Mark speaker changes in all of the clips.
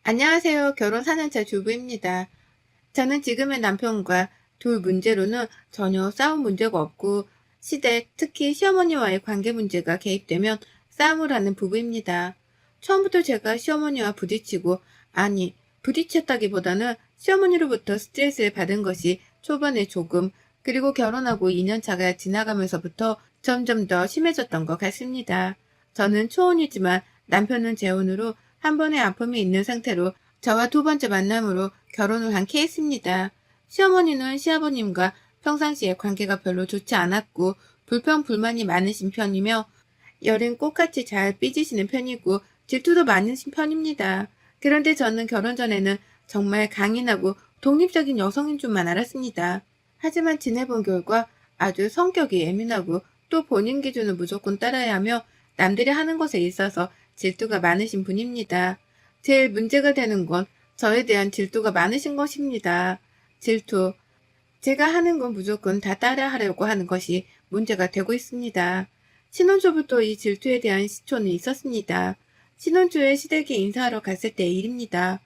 Speaker 1: 안녕하세요. 결혼 4년차 주부입니다. 저는 지금의 남편과 둘 문제로는 전혀 싸운 문제가 없고 시댁, 특히 시어머니와의 관계 문제가 개입되면 싸움을 하는 부부입니다. 처음부터 제가 시어머니와 부딪히고, 아니, 부딪혔다기보다는 시어머니로부터 스트레스를 받은 것이 초반에 조금, 그리고 결혼하고 2년차가 지나가면서부터 점점 더 심해졌던 것 같습니다. 저는 초혼이지만 남편은 재혼으로 한 번의 아픔이 있는 상태로 저와 두 번째 만남으로 결혼을 한 케이스입니다. 시어머니는 시아버님과 평상시에 관계가 별로 좋지 않았고 불평불만이 많으신 편이며 열은 꽃같이 잘 삐지시는 편이고 질투도 많으신 편입니다. 그런데 저는 결혼 전에는 정말 강인하고 독립적인 여성인 줄만 알았습니다. 하지만 지내본 결과 아주 성격이 예민하고 또 본인 기준을 무조건 따라야 하며 남들이 하는 것에 있어서 질투가 많으신 분입니다. 제일 문제가 되는 건 저에 대한 질투가 많으신 것입니다. 질투. 제가 하는 건 무조건 다 따라하려고 하는 것이 문제가 되고 있습니다. 신혼초부터 이 질투에 대한 시초는 있었습니다. 신혼초에 시댁에 인사하러 갔을 때의 일입니다.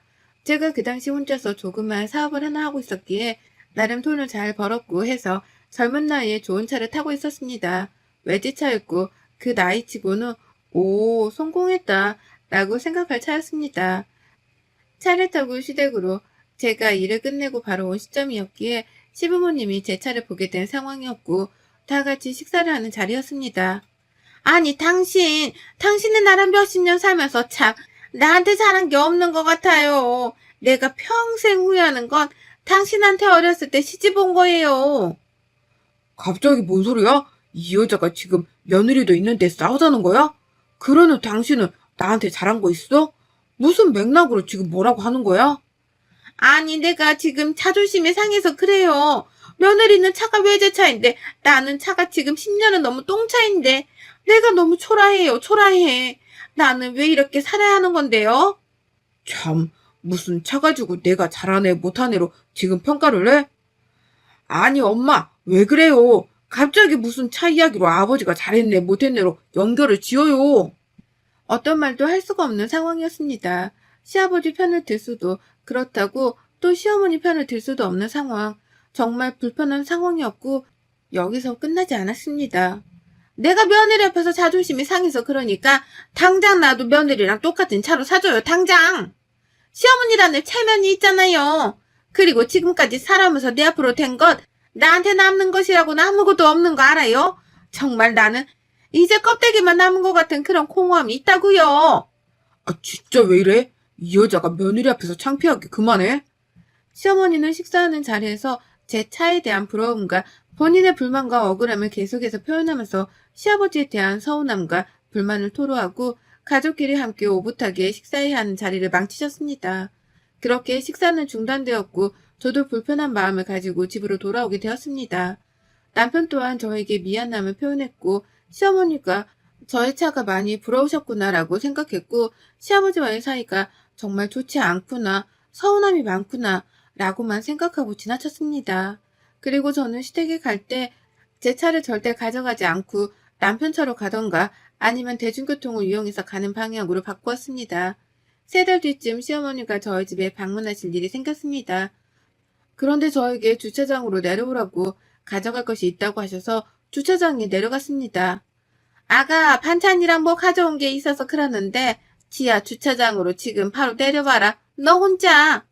Speaker 1: 제가 그 당시 혼자서 조그만 사업을 하나 하고 있었기에 나름 돈을 잘 벌었고 해서 젊은 나이에 좋은 차를 타고 있었습니다. 외제차였고 그 나이치고는 오, 성공했다 라고 생각할 차였습니다. 차를 타고 시댁으로 제가 일을 끝내고 바로 온 시점이었기에 시부모님이 제 차를 보게 된 상황이었고 다 같이 식사를 하는 자리였습니다. 아니 당신은 나랑 몇십 년 살면서 참 나한테 잘한 게 없는 것 같아요. 내가 평생 후회하는 건 당신한테 어렸을 때 시집 온 거예요.
Speaker 2: 갑자기 뭔 소리야? 이 여자가 지금 며느리도 있는데 싸우자는 거야? 그러는 당신은 나한테 잘한 거 있어? 무슨 맥락으로 지금 뭐라고 하는 거야?
Speaker 1: 아니 내가 지금 자존심이 상해서 그래요. 며느리는 차가 외제차인데 나는 차가 지금 10년은 넘은 똥차인데 내가 너무 초라해요. 초라해. 나는 왜 이렇게 살아야 하는 건데요?
Speaker 2: 참, 무슨 차 가지고 내가 잘한 애 못한 애로 지금 평가를 해? 아니, 엄마, 왜 그래요? 갑자기 무슨 차 이야기로 아버지가 잘했네, 못했네로 연결을 지어요.
Speaker 1: 어떤 말도 할 수가 없는 상황이었습니다. 시아버지 편을 들 수도 그렇다고 또 시어머니 편을 들 수도 없는 상황. 정말 불편한 상황이었고 여기서 끝나지 않았습니다. 내가 며느리 앞에서 자존심이 상해서 그러니까 당장 나도 며느리랑 똑같은 차로 사줘요. 당장. 시어머니라는 체면이 있잖아요. 그리고 지금까지 살아오면서 내 앞으로 된 것 나한테 남는 것이라고는 아무것도 없는 거 알아요? 정말 나는 이제 껍데기만 남은 것 같은 그런 공허함이 있다고요.
Speaker 2: 아, 진짜 왜 이래? 이 여자가 며느리 앞에서 창피하게 그만해?
Speaker 1: 시어머니는 식사하는 자리에서 제 차에 대한 부러움과 본인의 불만과 억울함을 계속해서 표현하면서 시아버지에 대한 서운함과 불만을 토로하고 가족끼리 함께 오붓하게 식사해야 하는 자리를 망치셨습니다. 그렇게 식사는 중단되었고 저도 불편한 마음을 가지고 집으로 돌아오게 되었습니다. 남편 또한 저에게 미안함을 표현했고 시어머니가 저의 차가 많이 부러우셨구나라고 생각했고 시아버지와의 사이가 정말 좋지 않구나, 서운함이 많구나 라고만 생각하고 지나쳤습니다. 그리고 저는 시댁에 갈 때 제 차를 절대 가져가지 않고 남편 차로 가던가 아니면 대중교통을 이용해서 가는 방향으로 바꾸었습니다. 3달 뒤쯤 시어머니가 저희 집에 방문하실 일이 생겼습니다. 그런데 저에게 주차장으로 내려오라고 가져갈 것이 있다고 하셔서 주차장에 내려갔습니다. 아가 반찬이랑 뭐 가져온 게 있어서 그러는데 지하 주차장으로 지금 바로 내려와라. 너 혼자.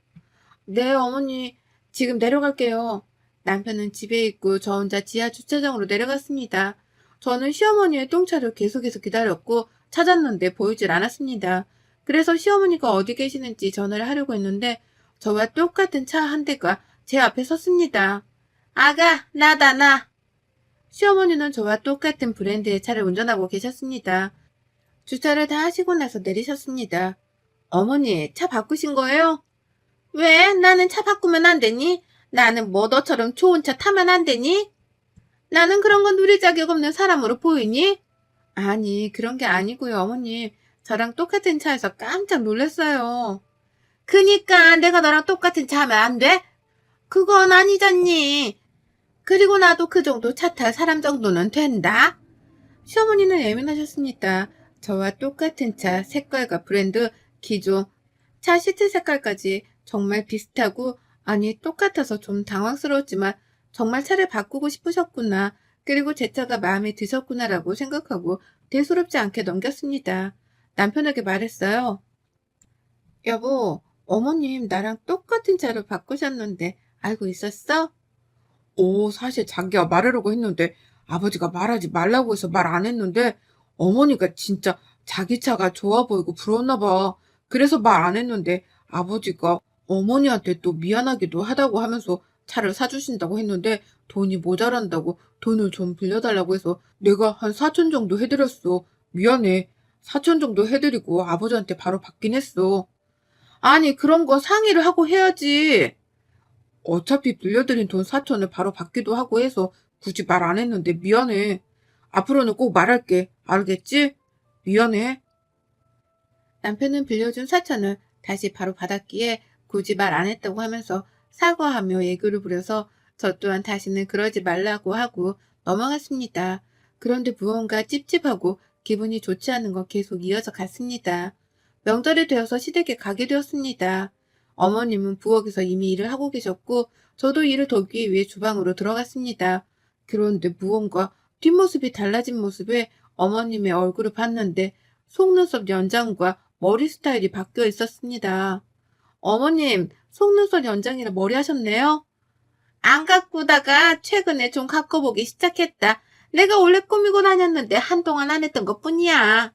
Speaker 1: 네 어머니 지금 내려갈게요. 남편은 집에 있고 저 혼자 지하 주차장으로 내려갔습니다. 저는 시어머니의 똥차를 계속해서 기다렸고 찾았는데 보이질 않았습니다. 그래서 시어머니가 어디 계시는지 전화를 하려고 했는데 저와 똑같은 차 한 대가 제 앞에 섰습니다. 아가 나다 나. 시어머니는 저와 똑같은 브랜드의 차를 운전하고 계셨습니다. 주차를 다 하시고 나서 내리셨습니다. 어머니, 차 바꾸신 거예요? 왜? 나는 차 바꾸면 안 되니? 나는 뭐 너처럼 좋은 차 타면 안 되니? 나는 그런 건 누릴 자격 없는 사람으로 보이니? 아니, 그런 게 아니고요, 어머님. 저랑 똑같은 차에서 깜짝 놀랐어요. 그니까 내가 너랑 똑같은 차 하면 안 돼? 그건 아니잖니. 그리고 나도 그 정도 차 탈 사람 정도는 된다. 시어머니는 예민하셨습니다. 저와 똑같은 차, 색깔과 브랜드, 기종, 차 시트 색깔까지 정말 비슷하고, 아니 똑같아서 좀 당황스러웠지만 정말 차를 바꾸고 싶으셨구나. 그리고 제 차가 마음에 드셨구나라고 생각하고 대수롭지 않게 넘겼습니다. 남편에게 말했어요. 여보, 어머님 나랑 똑같은 차로 바꾸셨는데 알고 있었어?
Speaker 2: 사실 자기가 말하려고 했는데 아버지가 말하지 말라고 해서 말 안 했는데 어머니가 진짜 자기 차가 좋아 보이고 부러웠나 봐. 그래서 말 안 했는데 아버지가 어머니한테 또 미안하기도 하다고 하면서 차를 사주신다고 했는데 돈이 모자란다고 돈을 좀 빌려달라고 해서 내가 한 4천 정도 해드렸어. 미안해. 4천 정도 해드리고 아버지한테 바로 받긴 했어. 아니, 그런 거 상의를 하고 해야지. 어차피 빌려드린 돈 4천을 바로 받기도 하고 해서 굳이 말 안 했는데 미안해. 앞으로는 꼭 말할게. 알겠지? 미안해.
Speaker 1: 남편은 빌려준 사천을 다시 바로 받았기에 굳이 말 안 했다고 하면서 사과하며 애교를 부려서 저 또한 다시는 그러지 말라고 하고 넘어갔습니다. 그런데 무언가 찝찝하고 기분이 좋지 않은 건 계속 이어져 갔습니다. 명절이 되어서 시댁에 가게 되었습니다. 어머님은 부엌에서 이미 일을 하고 계셨고 저도 일을 돕기 위해 주방으로 들어갔습니다. 그런데 무언가 뒷모습이 달라진 모습에 어머님의 얼굴을 봤는데 속눈썹 연장과 머리 스타일이 바뀌어 있었습니다. 어머님, 속눈썹 연장이라 머리 하셨네요? 안 가꾸다가 최근에 좀 가꿔보기 시작했다. 내가 원래 꾸미고 다녔는데 한동안 안 했던 것 뿐이야.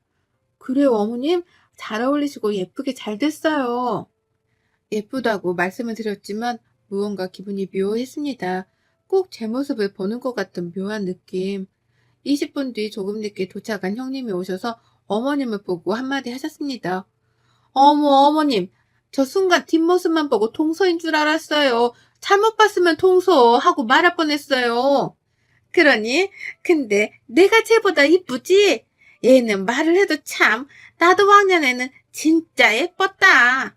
Speaker 1: 그래요, 어머님? 잘 어울리시고 예쁘게 잘 됐어요. 예쁘다고 말씀을 드렸지만 무언가 기분이 묘했습니다. 꼭 제 모습을 보는 것 같은 묘한 느낌. 20분 뒤 조금 늦게 도착한 형님이 오셔서 어머님을 보고 한마디 하셨습니다. 어머, 어머님, 저 순간 뒷모습만 보고 동서인 줄 알았어요. 잘못 봤으면 동서 하고 말할 뻔했어요. 그러니? 근데 내가 쟤보다 이쁘지? 얘는 말을 해도 참, 나도 왕년에는 진짜 예뻤다.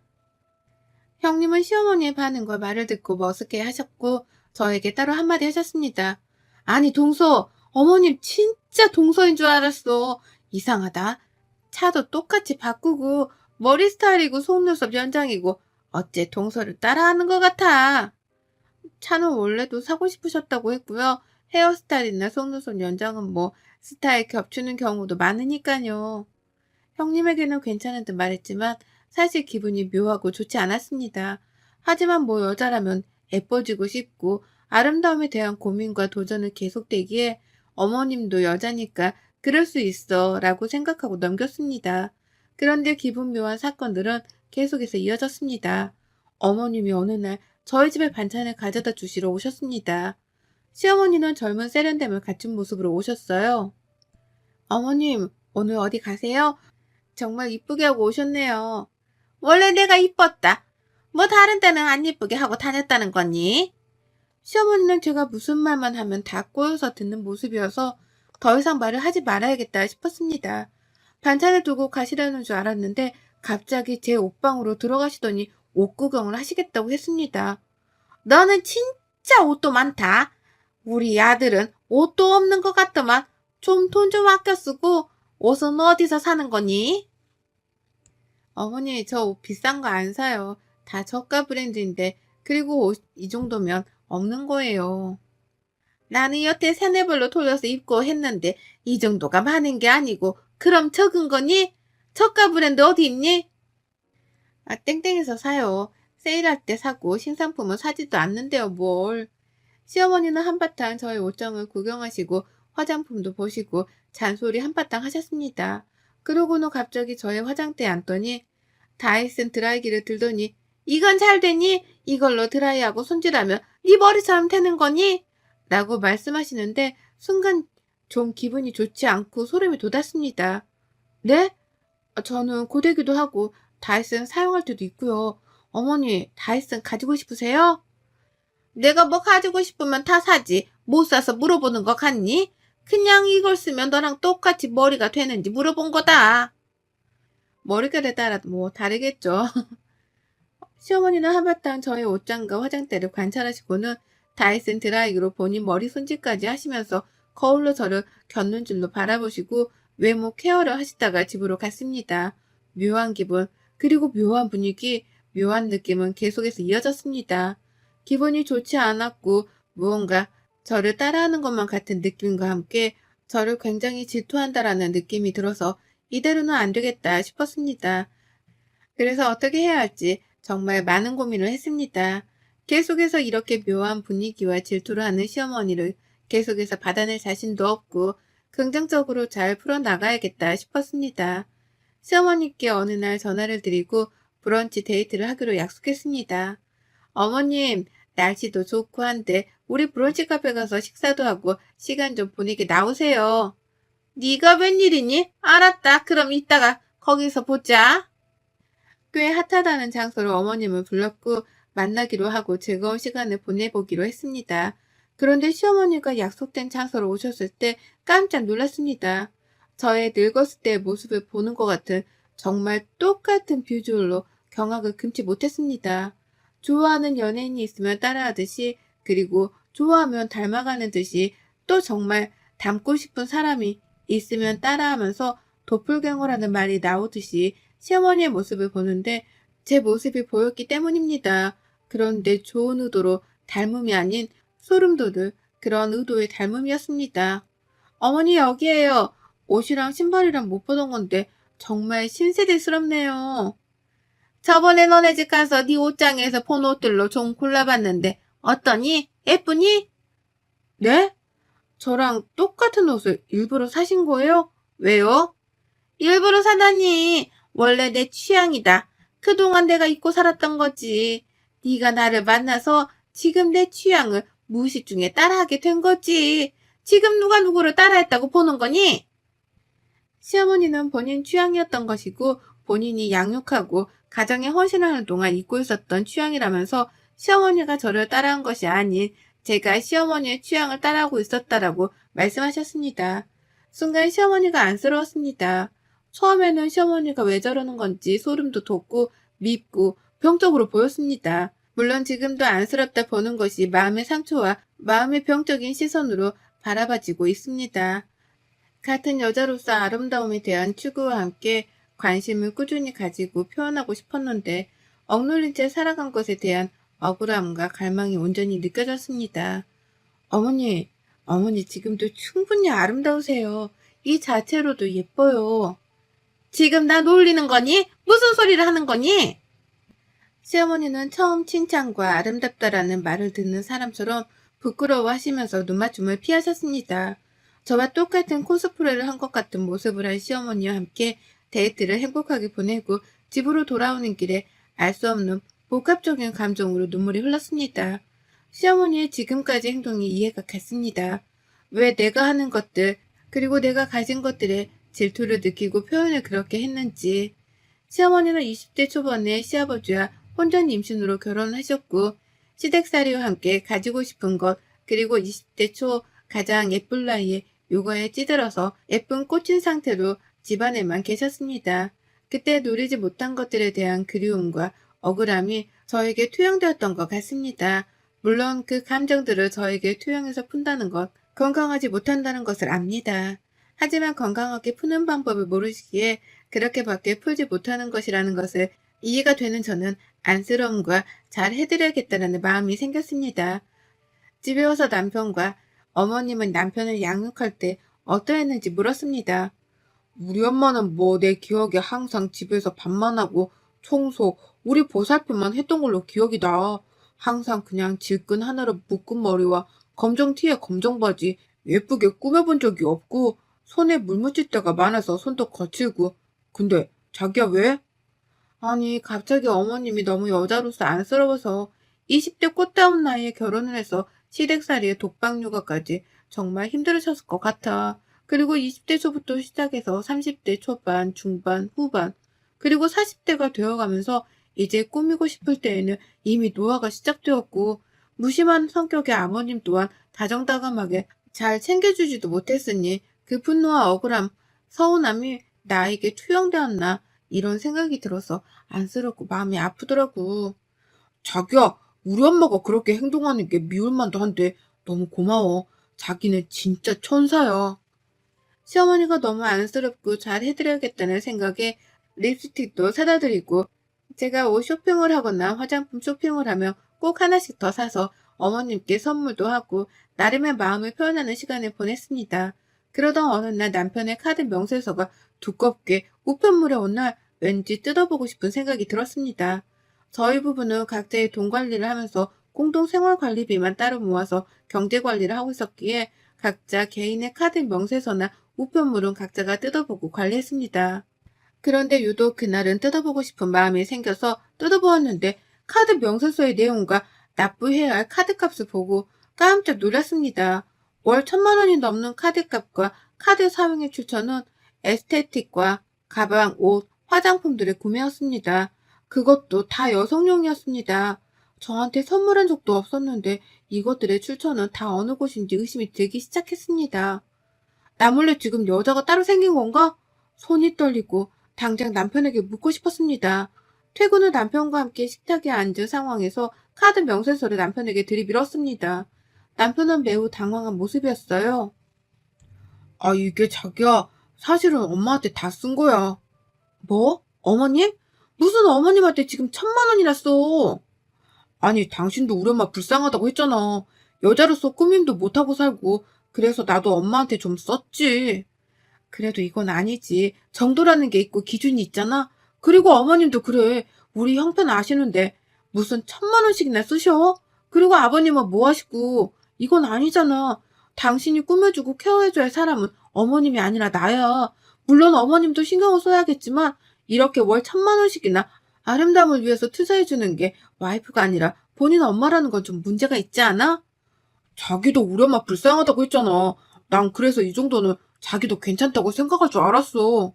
Speaker 1: 형님은 시어머니의 반응과 말을 듣고 머쓱해 하셨고 저에게 따로 한마디 하셨습니다. 아니 동서, 어머님 진짜 동서인 줄 알았어. 이상하다. 차도 똑같이 바꾸고 머리 스타일이고 속눈썹 연장이고 어째 동서를 따라하는 것 같아. 차는 원래도 사고 싶으셨다고 했고요. 헤어스타일이나 속눈썹 연장은 뭐 스타일 겹치는 경우도 많으니까요. 형님에게는 괜찮은 듯 말했지만 사실 기분이 묘하고 좋지 않았습니다. 하지만 뭐 여자라면 예뻐지고 싶고 아름다움에 대한 고민과 도전은 계속되기에 어머님도 여자니까 그럴 수 있어 라고 생각하고 넘겼습니다. 그런데 기분 묘한 사건들은 계속해서 이어졌습니다. 어머님이 어느 날 저희 집에 반찬을 가져다 주시러 오셨습니다. 시어머니는 젊은 세련됨을 갖춘 모습으로 오셨어요. 어머님, 오늘 어디 가세요? 정말 이쁘게 하고 오셨네요. 원래 내가 이뻤다. 뭐 다른 때는 안 이쁘게 하고 다녔다는 거니? 시어머니는 제가 무슨 말만 하면 다 꼬여서 듣는 모습이어서 더 이상 말을 하지 말아야겠다 싶었습니다. 반찬을 두고 가시려는 줄 알았는데 갑자기 제 옷방으로 들어가시더니 옷 구경을 하시겠다고 했습니다. 너는 진짜 옷도 많다. 우리 아들은 옷도 없는 것 같더만 좀 돈 좀 아껴 쓰고 옷은 어디서 사는 거니? 어머니, 저 옷 비싼 거 안 사요. 다 저가 브랜드인데, 그리고 옷 이 정도면 없는 거예요. 나는 여태 세네 벌로 돌려서 입고 했는데, 이 정도가 많은 게 아니고, 그럼 적은 거니? 저가 브랜드 어디 있니? 아, 땡땡에서 사요. 세일할 때 사고, 신상품은 사지도 않는데요, 뭘. 시어머니는 한바탕 저의 옷장을 구경하시고, 화장품도 보시고, 잔소리 한바탕 하셨습니다. 그러고는 갑자기 저의 화장대에 앉더니 다이슨 드라이기를 들더니 이건 잘 되니? 이걸로 드라이하고 손질하면 네 머리처럼 되는 거니? 라고 말씀하시는데 순간 좀 기분이 좋지 않고 소름이 돋았습니다. 네? 저는 고데기도 하고 다이슨 사용할 때도 있고요. 어머니, 다이슨 가지고 싶으세요? 내가 뭐 가지고 싶으면 다 사지. 못 사서 물어보는 거 같니? 그냥 이걸 쓰면 너랑 똑같이 머리가 되는지 물어본 거다. 머릿결에 따라 뭐 다르겠죠. 시어머니는 한바탕 저의 옷장과 화장대를 관찰하시고는 다이슨 드라이기로 본인 머리 손질까지 하시면서 거울로 저를 곁눈질로 바라보시고 외모 케어를 하시다가 집으로 갔습니다. 묘한 기분, 그리고 묘한 분위기, 묘한 느낌은 계속해서 이어졌습니다. 기분이 좋지 않았고 무언가 저를 따라하는 것만 같은 느낌과 함께 저를 굉장히 질투한다라는 느낌이 들어서 이대로는 안 되겠다 싶었습니다. 그래서 어떻게 해야 할지 정말 많은 고민을 했습니다. 계속해서 이렇게 묘한 분위기와 질투를 하는 시어머니를 계속해서 받아낼 자신도 없고 긍정적으로 잘 풀어나가야겠다 싶었습니다. 시어머니께 어느 날 전화를 드리고 브런치 데이트를 하기로 약속했습니다. 어머님, 날씨도 좋고 한데 우리 브런치 카페 가서 식사도 하고 시간 좀 보내게 나오세요. 네가 웬일이니? 알았다. 그럼 이따가 거기서 보자. 꽤 핫하다는 장소로 어머님을 불렀고 만나기로 하고 즐거운 시간을 보내보기로 했습니다. 그런데 시어머니가 약속된 장소로 오셨을 때 깜짝 놀랐습니다. 저의 늙었을 때의 모습을 보는 것 같은 정말 똑같은 비주얼로 경악을 금치 못했습니다. 좋아하는 연예인이 있으면 따라하듯이 그리고 좋아하면 닮아가는 듯이 또 정말 닮고 싶은 사람이 있으면 따라하면서 도플갱어라는 말이 나오듯이 시어머니의 모습을 보는데 제 모습이 보였기 때문입니다. 그런데 좋은 의도로 닮음이 아닌 소름 돋을 그런 의도의 닮음이었습니다. 어머니 여기에요. 옷이랑 신발이랑 못 보던 건데 정말 신세대스럽네요. 저번에 너네 집 가서 네 옷장에서 본 옷들로 좀 골라봤는데 어떠니? 예쁘니? 네? 저랑 똑같은 옷을 일부러 사신 거예요? 왜요? 일부러 사다니. 원래 내 취향이다. 그동안 내가 입고 살았던 거지. 네가 나를 만나서 지금 내 취향을 무의식 중에 따라하게 된 거지. 지금 누가 누구를 따라했다고 보는 거니? 시어머니는 본인 취향이었던 것이고 본인이 양육하고 가정에 헌신하는 동안 입고 있었던 취향이라면서 시어머니가 저를 따라한 것이 아닌 제가 시어머니의 취향을 따라하고 있었다라고 말씀하셨습니다. 순간 시어머니가 안쓰러웠습니다. 처음에는 시어머니가 왜 저러는 건지 소름도 돋고 밉고 병적으로 보였습니다. 물론 지금도 안쓰럽다 보는 것이 마음의 상처와 마음의 병적인 시선으로 바라봐지고 있습니다. 같은 여자로서 아름다움에 대한 추구와 함께 관심을 꾸준히 가지고 표현하고 싶었는데 억눌린 채 살아간 것에 대한 억울함과 갈망이 온전히 느껴졌습니다. 어머니 지금도 충분히 아름다우세요. 이 자체로도 예뻐요. 지금 나 놀리는 거니? 무슨 소리를 하는 거니? 시어머니는 처음 칭찬과 아름답다라는 말을 듣는 사람처럼 부끄러워하시면서 눈맞춤을 피하셨습니다. 저와 똑같은 코스프레를 한 것 같은 모습을 한 시어머니와 함께 데이트를 행복하게 보내고 집으로 돌아오는 길에 알 수 없는 복합적인 감정으로 눈물이 흘렀습니다. 시어머니의 지금까지 행동이 이해가 갔습니다. 왜 내가 하는 것들, 그리고 내가 가진 것들에 질투를 느끼고 표현을 그렇게 했는지. 시어머니는 20대 초반에 시아버지와 혼전 임신으로 결혼하셨고 시댁살이와 함께 가지고 싶은 것, 그리고 20대 초 가장 예쁠 나이에 육아에 찌들어서 예쁜 꽃인 상태로 집안에만 계셨습니다. 그때 누리지 못한 것들에 대한 그리움과 억울함이 저에게 투영되었던 것 같습니다. 물론 그 감정들을 저에게 투영해서 푼다는 것, 건강하지 못한다는 것을 압니다. 하지만 건강하게 푸는 방법을 모르시기에 그렇게밖에 풀지 못하는 것이라는 것을 이해가 되는 저는 안쓰러움과 잘 해드려야겠다는 마음이 생겼습니다. 집에 와서 남편과 어머님은 남편을 양육할 때 어떠했는지 물었습니다. 우리 엄마는 뭐 내 기억에 항상 집에서 밥만 하고 청소, 우리 보살핌만 했던 걸로 기억이 나. 항상 그냥 질끈 하나로 묶은 머리와 검정 티에 검정 바지 예쁘게 꾸며본 적이 없고 손에 물 묻힐 때가 많아서 손도 거칠고. 근데 자기야 왜? 아니 갑자기 어머님이 너무 여자로서 안쓰러워서 20대 꽃다운 나이에 결혼을 해서 시댁살이에 독박육아까지 정말 힘들으셨을 것 같아. 그리고 20대 초부터 시작해서 30대 초반, 중반, 후반, 그리고 40대가 되어가면서 이제 꾸미고 싶을 때에는 이미 노화가 시작되었고 무심한 성격의 아버님 또한 다정다감하게 잘 챙겨주지도 못했으니 그 분노와 억울함, 서운함이 나에게 투영되었나 이런 생각이 들어서 안쓰럽고 마음이 아프더라고. 자기야, 우리 엄마가 그렇게 행동하는 게 미울만도 한데 너무 고마워. 자기는 진짜 천사야. 시어머니가 너무 안쓰럽고 잘 해드려야겠다는 생각에 립스틱도 사다 드리고 제가 옷 쇼핑을 하거나 화장품 쇼핑을 하면 꼭 하나씩 더 사서 어머님께 선물도 하고 나름의 마음을 표현하는 시간을 보냈습니다. 그러던 어느 날 남편의 카드 명세서가 두껍게 우편물에 온 날 왠지 뜯어보고 싶은 생각이 들었습니다. 저희 부부는 각자의 돈 관리를 하면서 공동 생활 관리비만 따로 모아서 경제 관리를 하고 있었기에 각자 개인의 카드 명세서나 우편물은 각자가 뜯어보고 관리했습니다. 그런데 유독 그날은 뜯어보고 싶은 마음이 생겨서 뜯어보았는데 카드 명세서의 내용과 납부해야 할 카드값을 보고 깜짝 놀랐습니다. 월 1,000만 원이 넘는 카드값과 카드 사용의 출처는 에스테틱과 가방, 옷, 화장품들의 구매였습니다. 그것도 다 여성용이었습니다. 저한테 선물한 적도 없었는데 이것들의 출처는 다 어느 곳인지 의심이 들기 시작했습니다. 나 몰래 지금 여자가 따로 생긴 건가? 손이 떨리고 당장 남편에게 묻고 싶었습니다. 퇴근 후 남편과 함께 식탁에 앉은 상황에서 카드 명세서를 남편에게 들이밀었습니다. 남편은 매우 당황한 모습이었어요.
Speaker 2: 아, 이게 자기야, 사실은 엄마한테 다 쓴 거야.
Speaker 1: 뭐? 어머님? 무슨 어머님한테 지금 1,000만 원이나 써?
Speaker 2: 아니, 당신도 우리 엄마 불쌍하다고 했잖아. 여자로서 꾸밈도 못하고 살고, 그래서 나도 엄마한테 좀 썼지.
Speaker 1: 그래도 이건 아니지. 정도라는 게 있고 기준이 있잖아. 그리고 어머님도 그래. 우리 형편 아시는데 무슨 1,000만 원씩이나 쓰셔? 그리고 아버님은 뭐 하시고. 이건 아니잖아. 당신이 꾸며주고 케어해줘야 할 사람은 어머님이 아니라 나야. 물론 어머님도 신경을 써야겠지만 이렇게 월 1,000만 원씩이나 아름다움을 위해서 투자해주는 게 와이프가 아니라 본인 엄마라는 건 좀 문제가 있지 않아?
Speaker 2: 자기도 우리 엄마 불쌍하다고 했잖아. 난 그래서 이 정도는 자기도 괜찮다고 생각할 줄 알았어.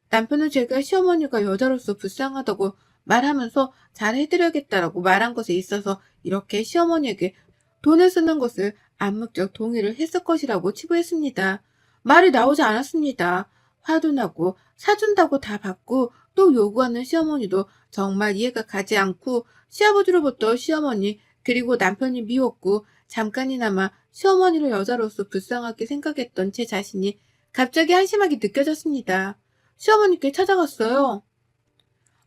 Speaker 1: 남편은 제가 시어머니가 여자로서 불쌍하다고 말하면서 잘 해드려야겠다라고 말한 것에 있어서 이렇게 시어머니에게 돈을 쓰는 것을 암묵적 동의를 했을 것이라고 치부했습니다. 말이 나오지 않았습니다. 화도 나고 사준다고 다 받고 또 요구하는 시어머니도 정말 이해가 가지 않고 시아버지로부터 시어머니 그리고 남편이 미웠고 잠깐이나마 시어머니를 여자로서 불쌍하게 생각했던 제 자신이 갑자기 한심하게 느껴졌습니다. 시어머니께 찾아갔어요.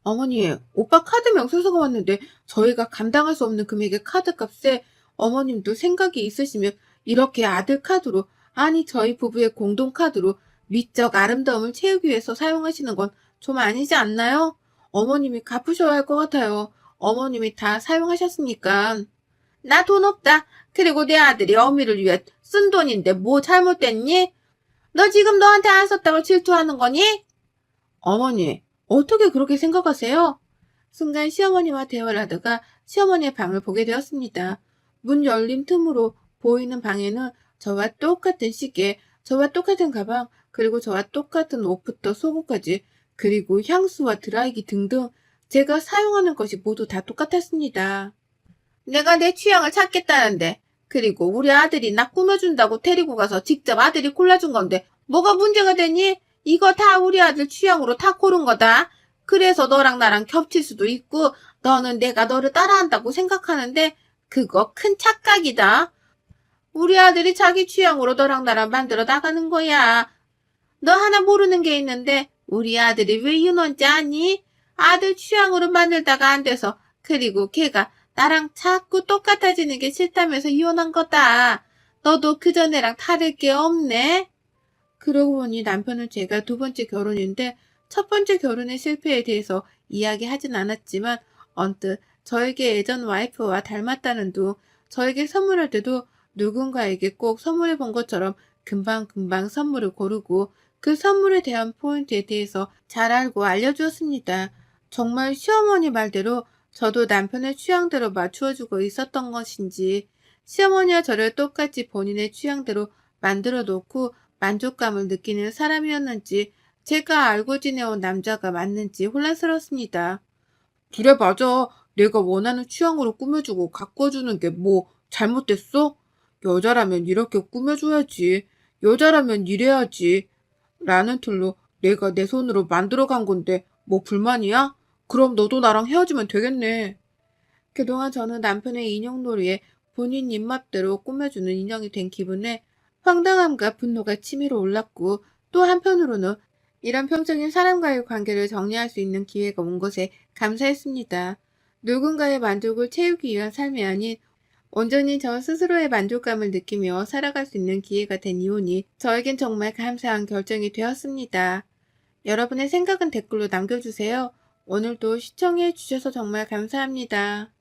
Speaker 1: 어머니, 오빠 카드 명세서가 왔는데 저희가 감당할 수 없는 금액의 카드값에 어머님도 생각이 있으시면 이렇게 아들 카드로, 아니 저희 부부의 공동 카드로 미적 아름다움을 채우기 위해서 사용하시는 건 좀 아니지 않나요? 어머님이 갚으셔야 할 것 같아요. 어머님이 다 사용하셨으니까. 나 돈 없다. 그리고 내 아들이 어미를 위해 쓴 돈인데 뭐 잘못됐니? 너 지금 너한테 안 썼다고 질투하는 거니? 어머니, 어떻게 그렇게 생각하세요? 순간 시어머니와 대화를 하다가 시어머니의 방을 보게 되었습니다. 문 열린 틈으로 보이는 방에는 저와 똑같은 시계, 저와 똑같은 가방, 그리고 저와 똑같은 옷부터 속옷까지, 그리고 향수와 드라이기 등등 제가 사용하는 것이 모두 다 똑같았습니다. 내가 내 취향을 찾겠다는데, 그리고 우리 아들이 나 꾸며준다고 데리고 가서 직접 아들이 골라준 건데 뭐가 문제가 되니? 이거 다 우리 아들 취향으로 다 고른 거다. 그래서 너랑 나랑 겹칠 수도 있고 너는 내가 너를 따라한다고 생각하는데 그거 큰 착각이다. 우리 아들이 자기 취향으로 너랑 나랑 만들어 나가는 거야. 너 하나 모르는 게 있는데 우리 아들이 왜 이혼한지 아니? 아들 취향으로 만들다가 안 돼서 그리고 걔가 나랑 자꾸 똑같아지는 게 싫다면서 이혼한 거다. 너도 그전애랑 다를 게 없네. 그러고 보니 남편은 제가 두 번째 결혼인데 첫 번째 결혼의 실패에 대해서 이야기하진 않았지만 언뜻 저에게 예전 와이프와 닮았다는 둥, 저에게 선물할 때도 누군가에게 꼭 선물해 본 것처럼 금방금방 선물을 고르고 그 선물에 대한 포인트에 대해서 잘 알고 알려주었습니다. 정말 시어머니 말대로 저도 남편의 취향대로 맞추어주고 있었던 것인지 시어머니와 저를 똑같이 본인의 취향대로 만들어 놓고 만족감을 느끼는 사람이었는지 제가 알고 지내온 남자가 맞는지 혼란스럽습니다.
Speaker 2: 그래, 맞아. 내가 원하는 취향으로 꾸며주고 가꿔주는 게 뭐 잘못됐어? 여자라면 이렇게 꾸며줘야지. 여자라면 이래야지. 라는 틀로 내가 내 손으로 만들어 간 건데 뭐 불만이야? 그럼 너도 나랑 헤어지면 되겠네.
Speaker 1: 그동안 저는 남편의 인형놀이에 본인 입맛대로 꾸며주는 인형이 된 기분에 황당함과 분노가 치밀어 올랐고 또 한편으로는 이런 평적인 사람과의 관계를 정리할 수 있는 기회가 온 것에 감사했습니다. 누군가의 만족을 채우기 위한 삶이 아닌 온전히 저 스스로의 만족감을 느끼며 살아갈 수 있는 기회가 된 이혼이 저에겐 정말 감사한 결정이 되었습니다. 여러분의 생각은 댓글로 남겨주세요. 오늘도 시청해 주셔서 정말 감사합니다.